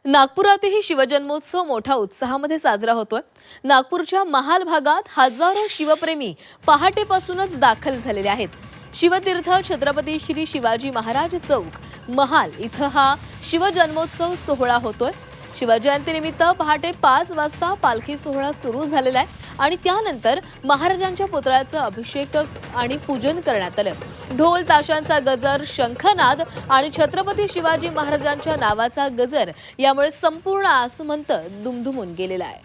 नागपुरातही शिवजन्मोत्सव मोठ्या उत्साहामध्ये साजरा होतोय। नागपूरच्या महाल भागात हजारो शिवप्रेमी पहाटेपासूनच दाखल झालेले आहेत। शिवतीर्थ छत्रपती श्री शिवाजी महाराज चौक महाल इथं हा शिवजन्मोत्सव सोहळा होतोय। शिवजयंतीनिमित्त पहाटे 5 वाजता पालखी सोहळा सुरू झालेला आहे आणि त्यानंतर महाराजांच्या पुतळ्याचं अभिषेक आणि पूजन करण्यात आलं। ढोल ताशांचा गजर, शंखनाद आणि छत्रपती शिवाजी महाराजांच्या नावाचा गजर यामुळे संपूर्ण आसमंत दुमदुमून गेलेला आहे।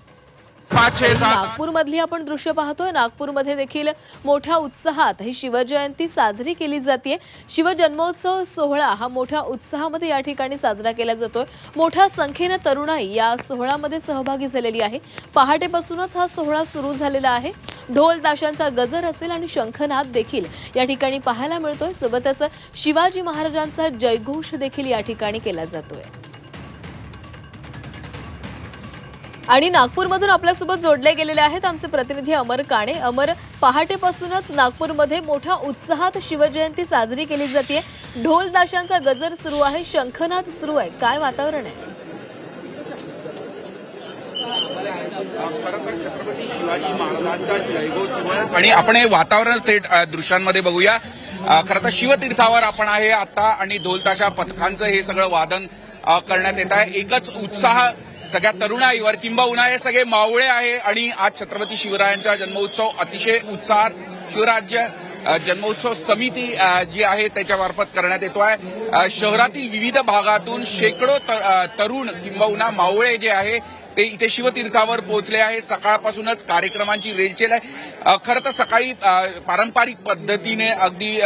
नागपूरमधली आपण दृश्य पाहतोय। नागपूरमध्ये देखील मोठ्या उत्साहात ही शिवजयंती साजरी केली जाते। शिवजन्मोत्सव सोहळा हा मोठ्या उत्साहामध्ये या ठिकाणी साजरा केला जातोय। मोठ्या संख्येने तरुणाई या सोहळ्यामध्ये सहभागी झालेली आहे। पहाटेपासूनच हा सोहळा सुरू झालेला आहे। ढोल ताशांचा गजर असेल आणि शंखनाद देखील या ठिकाणी पाहायला मिळतोय। सोबतच शिवाजी महाराजांचा जयघोष देखील या ठिकाणी केला जातोय। आणि नागपूरमधून आपल्यासोबत जोडले गेलेले आहेत आमचे प्रतिनिधी अमर काणे। अमर, पहाटेपासूनच नागपूरमध्ये मोठ्या उत्साहात शिवजयंती साजरी केली जाते। ढोल ताशांचा गजर सुरू आहे, शंखनाद सुरू आहे, काय वातावरण आहे? छत्रपती शिवाजी महाराजांचा जयघोष आणि आपण हे वातावरण थेट दृश्यांमध्ये बघूया। खरं तर शिवतीर्थावर आपण आहे आता आणि ढोलताशा पथकांचं हे सगळं वादन करण्यात येत आहे। एकच उत्साह सगळ्या तरुणाईवर, किंबहुना हे सगळे मावळे आहे आणि आज छत्रपती शिवरायांचा जन्मोत्सव अतिशय उत्साहात शिवराज्य जन्मोत्सव समिती जी आहे त्याच्यामार्फत करण्यात येतो आहे। शहरातील विविध भागातून शेकडो तरुण किंबहुना मावळे जे आहे ते इथे शिवतीर्थावर पोहोचले आहे। सकाळपासूनच कार्यक्रमांची रेलचेल आहे। खरं तर सकाळी पारंपरिक पद्धतीने अगदी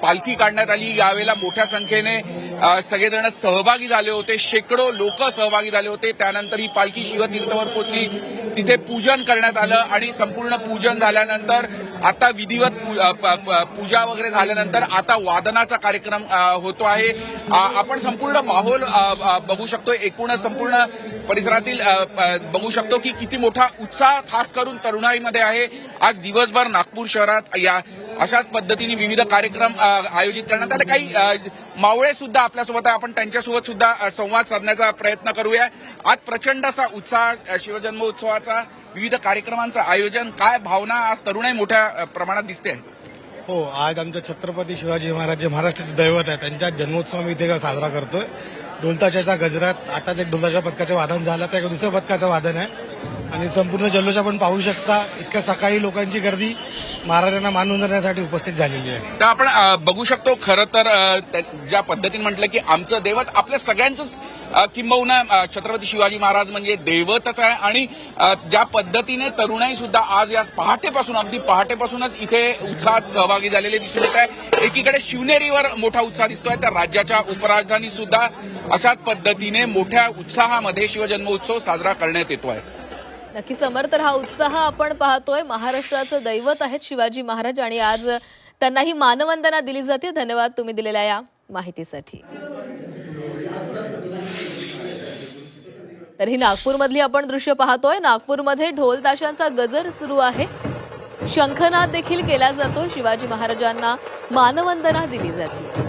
पालखी काढण्यात आली। यावेळेला मोठ्या संख्येने सगळेजण सहभागी झाले होते, शेकडो लोक सहभागी झाले होते। त्यानंतर ही पालखी शिवतीर्थावर पोहोचली, तिथे पूजन करण्यात आलं आणि संपूर्ण पूजन झाल्यानंतर आता विधिवत पूजा वगैरे झाल्यानंतर आता वादनाचा कार्यक्रम होतो आहे। आपण संपूर्ण माहोल बघू शकतो, एकूणच संपूर्ण परिसरातील बघू शकतो की किती मोठा उत्साह खास करून तरुणाईमध्ये आहे। आज दिवसभर नागपूर शहरात या अशाच पद्धतीने विविध कार्यक्रम आयोजित करण्यात आले। काही मावळे सुद्धा आपल्यासोबत आहे, आपण त्यांच्यासोबत सुद्धा संवाद साधण्याचा प्रयत्न करूया। आज प्रचंड असा उत्साह शिवजन्मोत्सवाचा, विविध कार्यक्रमांचं आयोजन, काय भावना आज तरुणाई मोठ्या प्रमाणात दिसते? हो, आज आमच्या छत्रपती शिवाजी महाराज जे महाराष्ट्राचे दैवत आहे त्यांच्या जन्मोत्सव आम्ही इथे साजरा करतोय। ढोलताशाच्या गजरात आता एक ढोलताशा पथकाचं वादन झालं, त्या दुसऱ्या पथकाचं वादन आहे आणि संपूर्ण जल्लोष आपण पाहू शकता। इतक्या सकाळी लोकांची गर्दी महाराजांना मानवंदन करण्यासाठी उपस्थित झालेली आहे। तर आपण बघू शकतो खरं तर ज्या पद्धतीने म्हटलं की आमचं दैवत आपल्या सगळ्यांचंच किंबहुना छत्रपती शिवाजी महाराज म्हणजे दैवतच आहे आणि ज्या पद्धतीने तरुणाई सुद्धा आज या पहाटेपासून, अगदी पहाटेपासूनच इथे उत्साहात सहभागी झालेले दिसून येत आहे। एकीकडे शिवनेरीवर मोठा उत्साह दिसतोय, तर राज्याच्या उपराजधानी सुद्धा अशाच पद्धतीने मोठ्या उत्साहामध्ये शिवजन्मोत्सव साजरा करण्यात येतो आहे। नक्कीच अमर, तर हा उत्साह आपण पाहतोय। महाराष्ट्राचं दैवत आहेत शिवाजी महाराज आणि आज त्यांनाही मानवंदना दिली जाते। धन्यवाद तुम्ही दिलेल्या या माहितीसाठी। तर ही नागपूरमधली आपण दृश्य पाहतोय। नागपूरमध्ये ढोल ताशांचा गजर सुरू आहे, शंखनाद देखील केला जातो, शिवाजी महाराजांना मानवंदना दिली जाते।